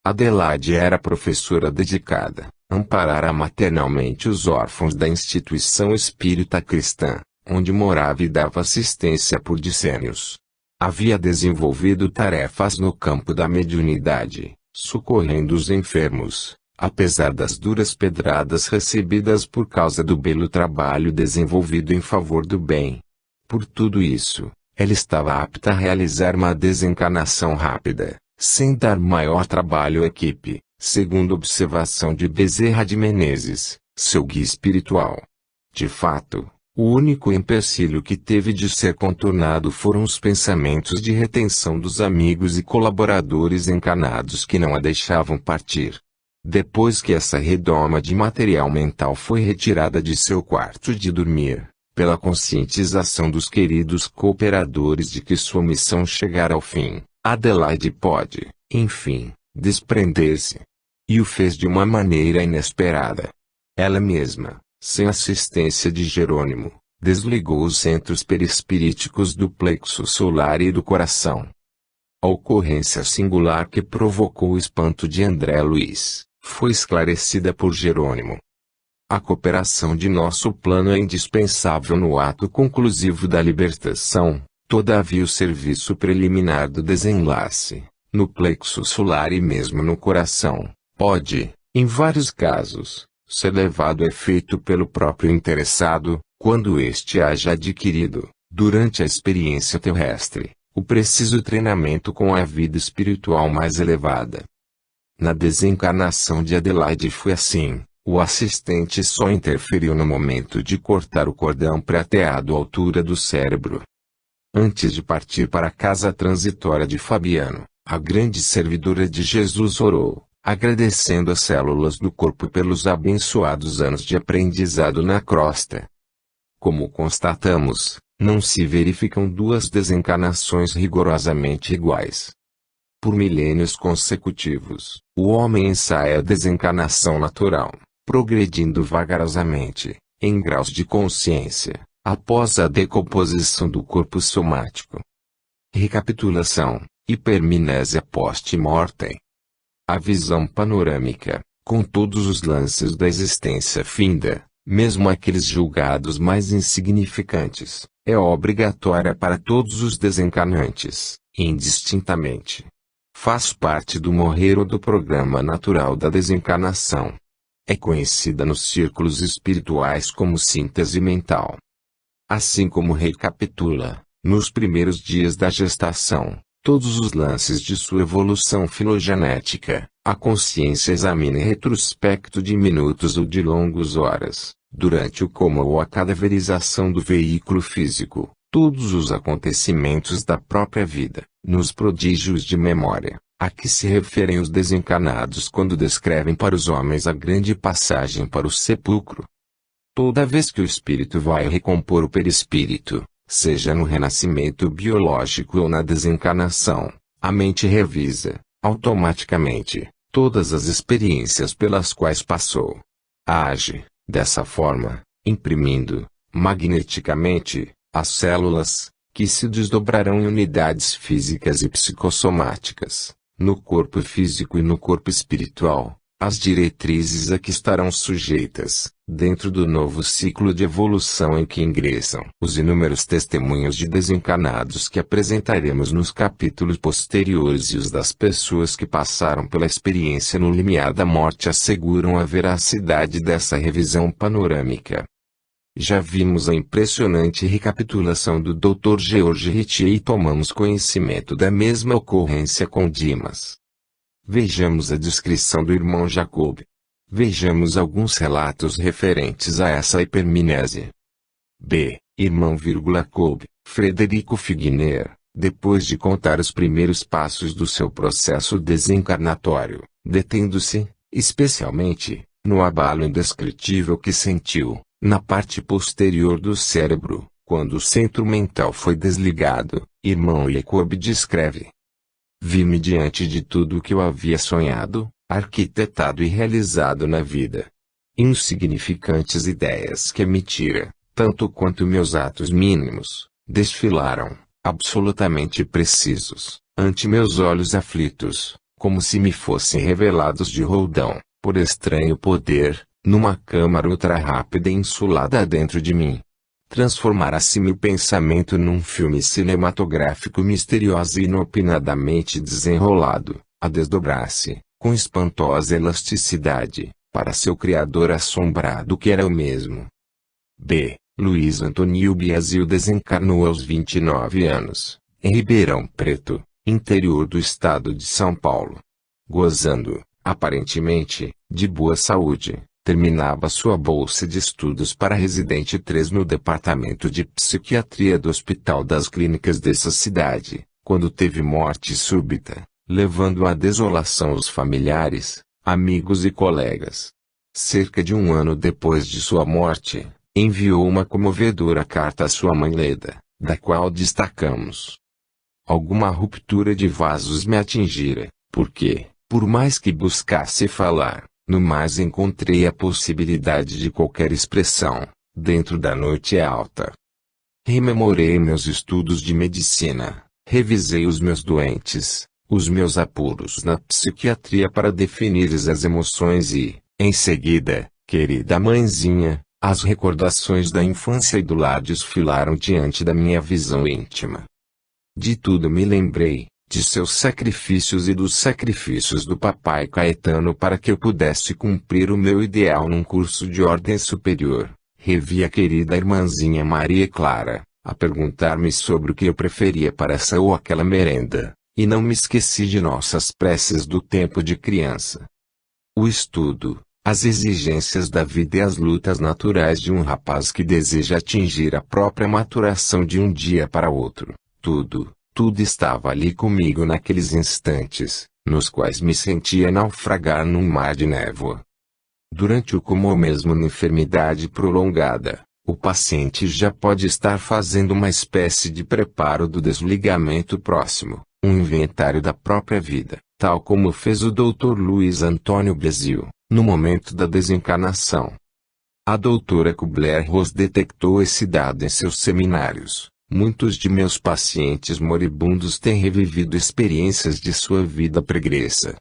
Adelaide era professora dedicada, amparara maternalmente os órfãos da instituição espírita cristã, onde morava e dava assistência por decênios. Havia desenvolvido tarefas no campo da mediunidade, socorrendo os enfermos, apesar das duras pedradas recebidas por causa do belo trabalho desenvolvido em favor do bem. Por tudo isso, ela estava apta a realizar uma desencarnação rápida, sem dar maior trabalho à equipe, segundo observação de Bezerra de Menezes, seu guia espiritual. De fato, o único empecilho que teve de ser contornado foram os pensamentos de retenção dos amigos e colaboradores encarnados que não a deixavam partir. Depois que essa redoma de material mental foi retirada de seu quarto de dormir, pela conscientização dos queridos cooperadores de que sua missão chegara ao fim, Adelaide pode, enfim, desprender-se. E o fez de uma maneira inesperada. Ela mesma, sem assistência de Jerônimo, desligou os centros perispiríticos do plexo solar e do coração. A ocorrência singular que provocou o espanto de André Luiz foi esclarecida por Jerônimo. A cooperação de nosso plano é indispensável no ato conclusivo da libertação, todavia o serviço preliminar do desenlace, no plexo solar e mesmo no coração, pode, em vários casos, ser levado a efeito pelo próprio interessado, quando este haja adquirido, durante a experiência terrestre, o preciso treinamento com a vida espiritual mais elevada. Na desencarnação de Adelaide foi assim, o assistente só interferiu no momento de cortar o cordão prateado à altura do cérebro. Antes de partir para a casa transitória de Fabiano, a grande servidora de Jesus orou, agradecendo as células do corpo pelos abençoados anos de aprendizado na crosta. Como constatamos, não se verificam duas desencarnações rigorosamente iguais. Por milênios consecutivos, o homem ensaia a desencarnação natural, progredindo vagarosamente, em graus de consciência, após a decomposição do corpo somático. Recapitulação: hipermnésia post-mortem. A visão panorâmica, com todos os lances da existência finda, mesmo aqueles julgados mais insignificantes, é obrigatória para todos os desencarnantes, indistintamente. Faz parte do morrer ou do programa natural da desencarnação. É conhecida nos círculos espirituais como síntese mental. Assim como recapitula, nos primeiros dias da gestação, todos os lances de sua evolução filogenética, a consciência examina em retrospecto de minutos ou de longas horas, durante o coma ou a cadaverização do veículo físico, todos os acontecimentos da própria vida, nos prodígios de memória, a que se referem os desencarnados quando descrevem para os homens a grande passagem para o sepulcro. Toda vez que o espírito vai recompor o perispírito, seja no renascimento biológico ou na desencarnação, a mente revisa, automaticamente, todas as experiências pelas quais passou. Age, dessa forma, imprimindo, magneticamente, as células, que se desdobrarão em unidades físicas e psicossomáticas, no corpo físico e no corpo espiritual, as diretrizes a que estarão sujeitas, dentro do novo ciclo de evolução em que ingressam os inúmeros testemunhos de desencarnados que apresentaremos nos capítulos posteriores e os das pessoas que passaram pela experiência no limiar da morte asseguram a veracidade dessa revisão panorâmica. Já vimos a impressionante recapitulação do Dr. George Ritchie e tomamos conhecimento da mesma ocorrência com Dimas. Vejamos a descrição do irmão Jacob. Vejamos alguns relatos referentes a essa hipermnésia. B. Irmão Jacob, Frederico Figner, depois de contar os primeiros passos do seu processo desencarnatório, detendo-se, especialmente, no abalo indescritível que sentiu, na parte posterior do cérebro, quando o centro mental foi desligado, irmão Jacob descreve. Vi-me diante de tudo o que eu havia sonhado, arquitetado e realizado na vida. Insignificantes ideias que emitira, tanto quanto meus atos mínimos, desfilaram, absolutamente precisos, ante meus olhos aflitos, como se me fossem revelados de roldão, por estranho poder, numa câmara ultra-rápida e insulada dentro de mim. Transformara-se-me o pensamento num filme cinematográfico misterioso e inopinadamente desenrolado, a desdobrar-se, com espantosa elasticidade, para seu criador assombrado que era eu mesmo. B. Luiz Antônio Biazil desencarnou aos 29 anos, em Ribeirão Preto, interior do estado de São Paulo. Gozando, aparentemente, de boa saúde, terminava sua bolsa de estudos para residente 3 no departamento de psiquiatria do Hospital das Clínicas dessa cidade, quando teve morte súbita, levando à desolação os familiares, amigos e colegas. Cerca de um ano depois de sua morte, enviou uma comovedora carta à sua mãe Leda, da qual destacamos. Alguma ruptura de vasos me atingira, porque, por mais que buscasse falar, no mais encontrei a possibilidade de qualquer expressão, dentro da noite alta. Rememorei meus estudos de medicina, revisei os meus doentes, os meus apuros na psiquiatria para definir as emoções e, em seguida, querida mãezinha, as recordações da infância e do lar desfilaram diante da minha visão íntima. De tudo me lembrei, de seus sacrifícios e dos sacrifícios do papai Caetano para que eu pudesse cumprir o meu ideal num curso de ordem superior. Revi a querida irmãzinha Maria Clara, a perguntar-me sobre o que eu preferia para essa ou aquela merenda, e não me esqueci de nossas preces do tempo de criança. O estudo, as exigências da vida e as lutas naturais de um rapaz que deseja atingir a própria maturação de um dia para outro, tudo estava ali comigo naqueles instantes, nos quais me sentia naufragar num mar de névoa. Durante o coma ou mesmo na enfermidade prolongada, o paciente já pode estar fazendo uma espécie de preparo do desligamento próximo, um inventário da própria vida, tal como fez o Dr. Luiz Antônio Biazil, no momento da desencarnação. A doutora Kubler-Ross detectou esse dado em seus seminários. Muitos de meus pacientes moribundos têm revivido experiências de sua vida pregressa.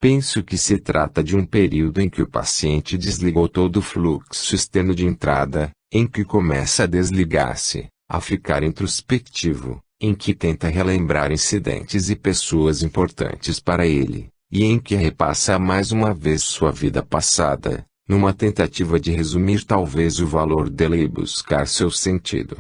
Penso que se trata de um período em que o paciente desligou todo o fluxo externo de entrada, em que começa a desligar-se, a ficar introspectivo, em que tenta relembrar incidentes e pessoas importantes para ele, e em que repassa mais uma vez sua vida passada, numa tentativa de resumir talvez o valor dela e buscar seu sentido.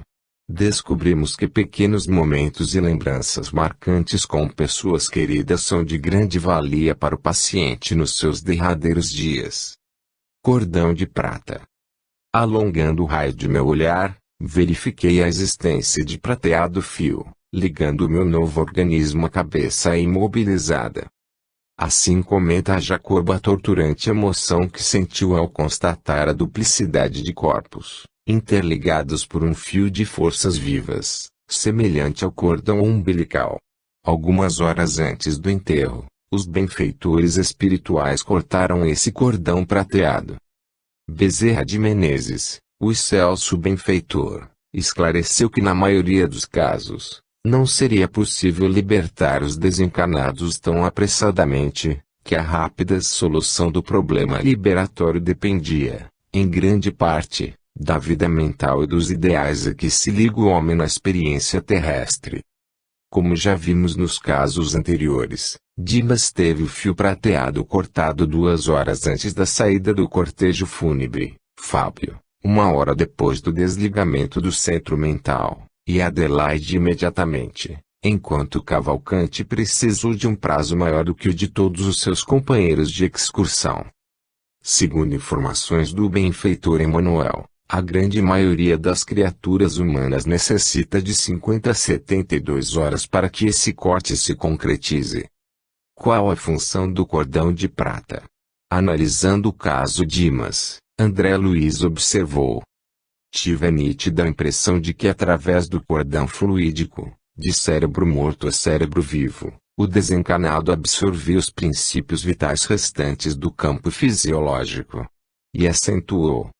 Descobrimos que pequenos momentos e lembranças marcantes com pessoas queridas são de grande valia para o paciente nos seus derradeiros dias. Cordão de prata. Alongando o raio de meu olhar, verifiquei a existência de prateado fio, ligando o meu novo organismo à cabeça imobilizada. Assim comenta Jacob a torturante emoção que sentiu ao constatar a duplicidade de corpos, interligados por um fio de forças vivas, semelhante ao cordão umbilical. Algumas horas antes do enterro, os benfeitores espirituais cortaram esse cordão prateado. Bezerra de Menezes, o excelso benfeitor, esclareceu que na maioria dos casos, não seria possível libertar os desencarnados tão apressadamente, que a rápida solução do problema liberatório dependia, em grande parte, da vida mental e dos ideais a que se liga o homem na experiência terrestre. Como já vimos nos casos anteriores, Dimas teve o fio prateado cortado 2 horas antes da saída do cortejo fúnebre, Fábio, 1 hora depois do desligamento do centro mental, e Adelaide imediatamente, enquanto Cavalcante precisou de um prazo maior do que o de todos os seus companheiros de excursão. Segundo informações do benfeitor Emanuel, A grande maioria das criaturas humanas necessita de 50 a 72 horas para que esse corte se concretize. Qual a função do cordão de prata? Analisando o caso Dimas, André Luiz observou: tive a nítida impressão de que através do cordão fluídico, de cérebro morto a cérebro vivo, o desencarnado absorvia os princípios vitais restantes do campo fisiológico. E acentuou: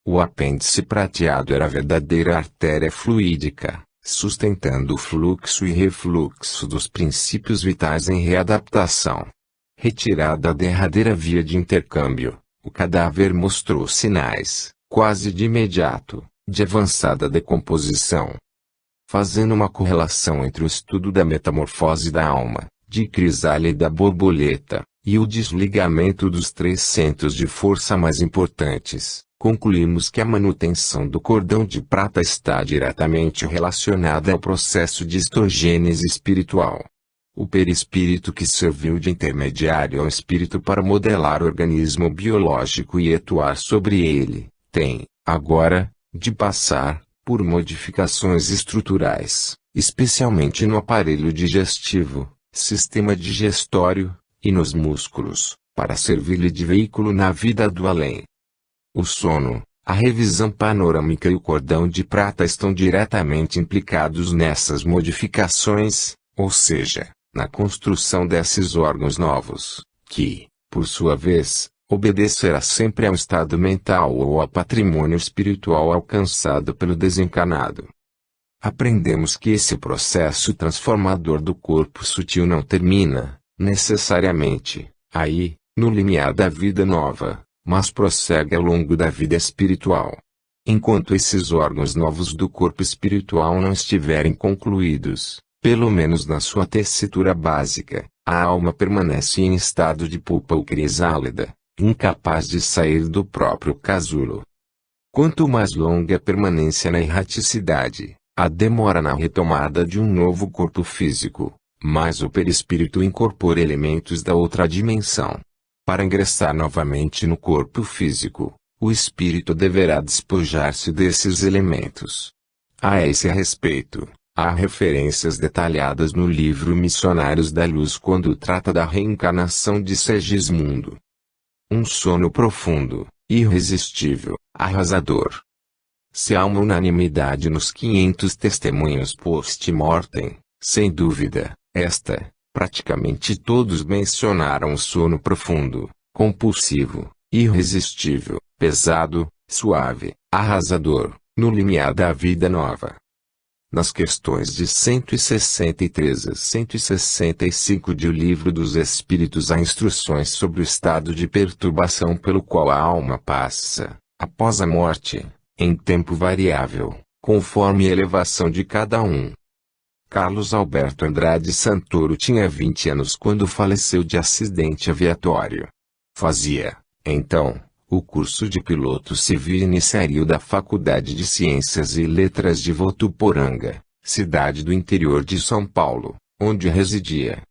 o apêndice prateado era a verdadeira artéria fluídica, sustentando o fluxo e refluxo dos princípios vitais em readaptação. Retirada a derradeira via de intercâmbio, o cadáver mostrou sinais, quase de imediato, de avançada decomposição. Fazendo uma correlação entre o estudo da metamorfose da alma, de crisálida da borboleta, e o desligamento dos 3 centros de força mais importantes, concluímos que a manutenção do cordão de prata está diretamente relacionada ao processo de histogênese espiritual. O perispírito que serviu de intermediário ao espírito para modelar o organismo biológico e atuar sobre ele, tem, agora, de passar por modificações estruturais, especialmente no aparelho digestivo, sistema digestório, e nos músculos, para servir-lhe de veículo na vida do além. O sono, a revisão panorâmica e o cordão de prata estão diretamente implicados nessas modificações, ou seja, na construção desses órgãos novos, que, por sua vez, obedecerá sempre ao estado mental ou ao patrimônio espiritual alcançado pelo desencarnado. Aprendemos que esse processo transformador do corpo sutil não termina, necessariamente, aí, no limiar da vida nova, mas prossegue ao longo da vida espiritual. Enquanto esses órgãos novos do corpo espiritual não estiverem concluídos, pelo menos na sua tessitura básica, a alma permanece em estado de pulpa ou crisálida, incapaz de sair do próprio casulo. Quanto mais longa a permanência na erraticidade, a demora na retomada de um novo corpo físico, mais o perispírito incorpora elementos da outra dimensão. Para ingressar novamente no corpo físico, o espírito deverá despojar-se desses elementos. A esse respeito, há referências detalhadas no livro Missionários da Luz quando trata da reencarnação de Segismundo. Um sono profundo, irresistível, arrasador. Se há uma unanimidade nos 500 testemunhos post-mortem, sem dúvida, praticamente todos mencionaram o sono profundo, compulsivo, irresistível, pesado, suave, arrasador, no limiar da vida nova. Nas questões de 163 a 165 de O Livro dos Espíritos há instruções sobre o estado de perturbação pelo qual a alma passa, após a morte, em tempo variável, conforme a elevação de cada um. Carlos Alberto Andrade Santoro tinha 20 anos quando faleceu de acidente aviatório. Fazia, então, o curso de piloto civil iniciário da Faculdade de Ciências e Letras de Votuporanga, cidade do interior de São Paulo, onde residia.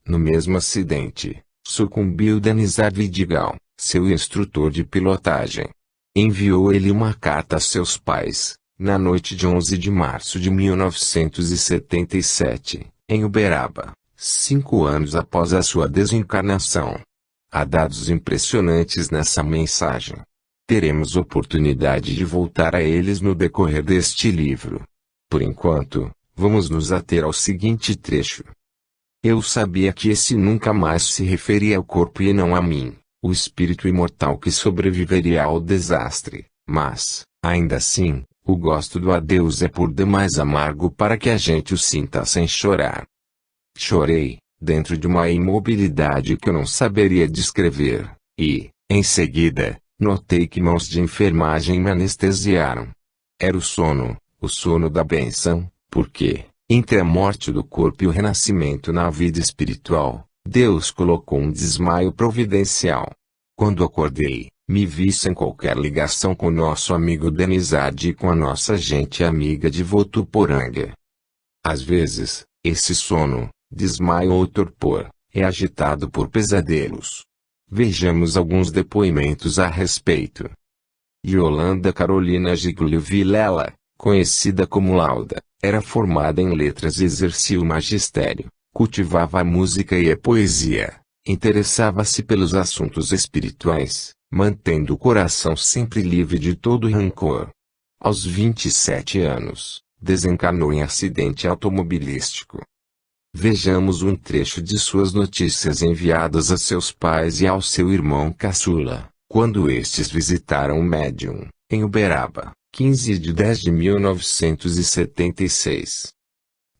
No mesmo acidente, sucumbiu Denizar Vidigal, seu instrutor de pilotagem. Enviou ele uma carta a seus pais, na noite de 11 de março de 1977, em Uberaba, 5 anos após a sua desencarnação. Há dados impressionantes nessa mensagem. Teremos oportunidade de voltar a eles no decorrer deste livro. Por enquanto, vamos nos ater ao seguinte trecho. Eu sabia que esse nunca mais se referia ao corpo e não a mim, o espírito imortal que sobreviveria ao desastre, mas, ainda assim, o gosto do adeus é por demais amargo para que a gente o sinta sem chorar. Chorei, dentro de uma imobilidade que eu não saberia descrever, e, em seguida, notei que mãos de enfermagem me anestesiaram. Era o sono da bênção, porque, entre a morte do corpo e o renascimento na vida espiritual, Deus colocou um desmaio providencial. Quando acordei, me vi sem qualquer ligação com nosso amigo Denizade e com a nossa gente amiga de Votuporanga. Às vezes, esse sono, desmaio ou torpor, é agitado por pesadelos. Vejamos alguns depoimentos a respeito. Yolanda Carolina Giglio Vilela, conhecida como Lauda, era formada em letras e exercia o magistério, cultivava a música e a poesia, interessava-se pelos assuntos espirituais, mantendo o coração sempre livre de todo rancor. Aos 27 anos, desencarnou em acidente automobilístico. Vejamos um trecho de suas notícias enviadas a seus pais e ao seu irmão caçula, quando estes visitaram o médium, em Uberaba, 15 de 10 de 1976.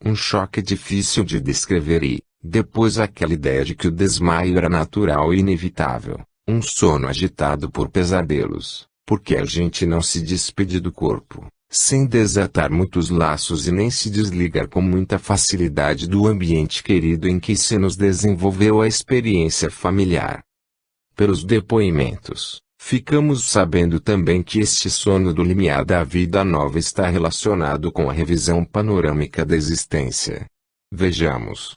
Um choque difícil de descrever e, depois aquela ideia de que o desmaio era natural e inevitável, um sono agitado por pesadelos, porque a gente não se despede do corpo, sem desatar muitos laços e nem se desligar com muita facilidade do ambiente querido em que se nos desenvolveu a experiência familiar. Pelos depoimentos, ficamos sabendo também que este sono do limiar da vida nova está relacionado com a revisão panorâmica da existência. Vejamos.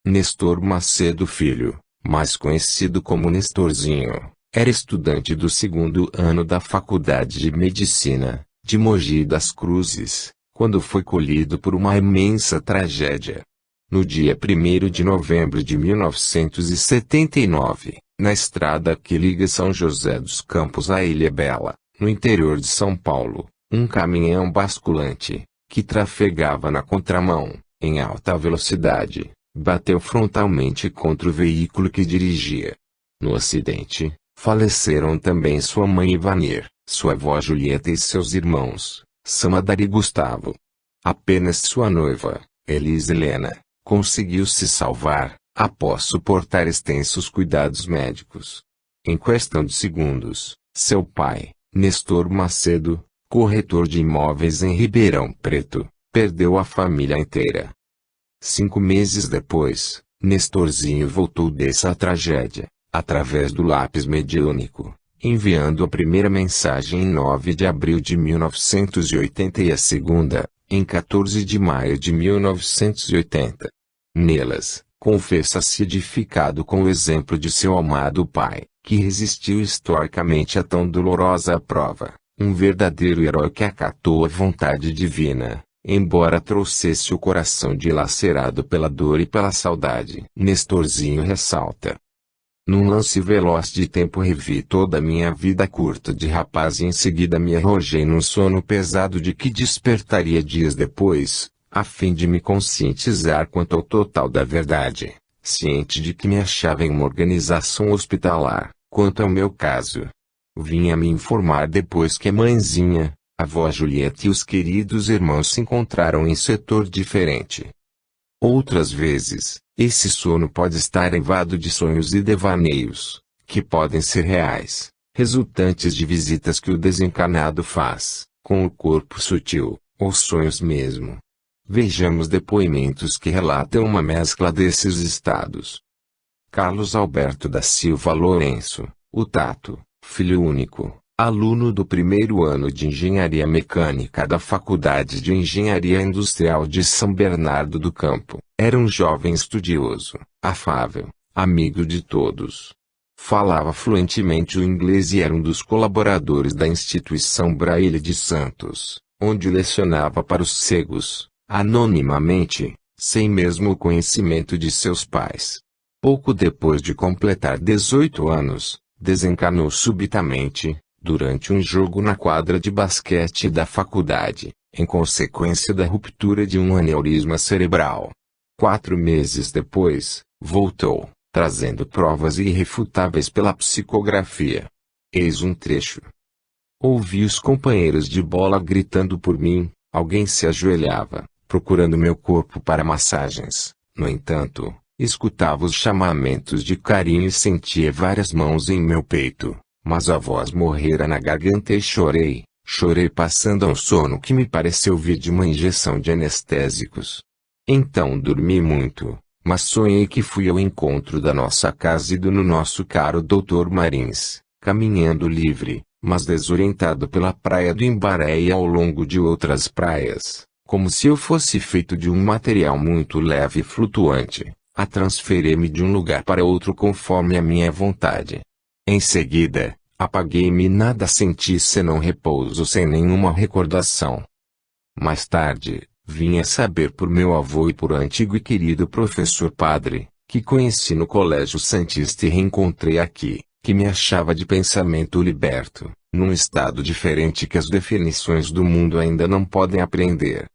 Nestor Macedo Filho, mais conhecido como Nestorzinho, era estudante do 2º ano da Faculdade de Medicina, de Mogi das Cruzes, quando foi colhido por uma imensa tragédia. No dia 1º de novembro de 1979, na estrada que liga São José dos Campos à Ilha Bela, no interior de São Paulo, um caminhão basculante, que trafegava na contramão, em alta velocidade, bateu frontalmente contra o veículo que dirigia. No acidente, faleceram também sua mãe Ivanir, sua avó Julieta e seus irmãos, Samadar e Gustavo. Apenas sua noiva, Elisa Helena, conseguiu se salvar, após suportar extensos cuidados médicos. Em questão de segundos, seu pai, Nestor Macedo, corretor de imóveis em Ribeirão Preto, perdeu a família inteira. 5 meses depois, Nestorzinho voltou dessa tragédia, através do lápis mediúnico, enviando a primeira mensagem em 9 de abril de 1980 e a segunda, em 14 de maio de 1980. Nelas, confessa-se edificado com o exemplo de seu amado pai, que resistiu estoicamente a tão dolorosa prova, um verdadeiro herói que acatou a vontade divina, embora trouxesse o coração dilacerado pela dor e pela saudade. Nestorzinho ressalta. Num lance veloz de tempo revi toda a minha vida curta de rapaz e em seguida me arrojei num sono pesado de que despertaria dias depois, a fim de me conscientizar quanto ao total da verdade, ciente de que me achava em uma organização hospitalar, quanto ao meu caso. Vinha me informar depois que a mãezinha, a avó Julieta e os queridos irmãos se encontraram em setor diferente. Outras vezes, esse sono pode estar eivado de sonhos e devaneios, que podem ser reais, resultantes de visitas que o desencarnado faz, com o corpo sutil, ou sonhos mesmo. Vejamos depoimentos que relatam uma mescla desses estados. Carlos Alberto da Silva Lourenço, o Tato, filho único, aluno do 1º ano de Engenharia Mecânica da Faculdade de Engenharia Industrial de São Bernardo do Campo, era um jovem estudioso, afável, amigo de todos. Falava fluentemente o inglês e era um dos colaboradores da instituição Braille de Santos, onde lecionava para os cegos, anonimamente, sem mesmo o conhecimento de seus pais. Pouco depois de completar 18 anos, desencarnou subitamente, durante um jogo na quadra de basquete da faculdade, em consequência da ruptura de um aneurisma cerebral. 4 meses depois, voltou, trazendo provas irrefutáveis pela psicografia. Eis um trecho. Ouvi os companheiros de bola gritando por mim, alguém se ajoelhava, procurando meu corpo para massagens. No entanto, escutava os chamamentos de carinho e sentia várias mãos em meu peito. Mas a voz morrera na garganta e chorei passando a um sono que me pareceu vir de uma injeção de anestésicos. Então dormi muito, mas sonhei que fui ao encontro da nossa casa e do nosso caro Dr. Marins, caminhando livre, mas desorientado pela praia do Imbaré e ao longo de outras praias, como se eu fosse feito de um material muito leve e flutuante, a transferir-me de um lugar para outro conforme a minha vontade. Em seguida, Apaguei-me e nada senti senão repouso sem nenhuma recordação. Mais tarde, vim a saber por meu avô e por antigo e querido professor padre, que conheci no Colégio Santista e reencontrei aqui, que me achava de pensamento liberto, num estado diferente que as definições do mundo ainda não podem apreender.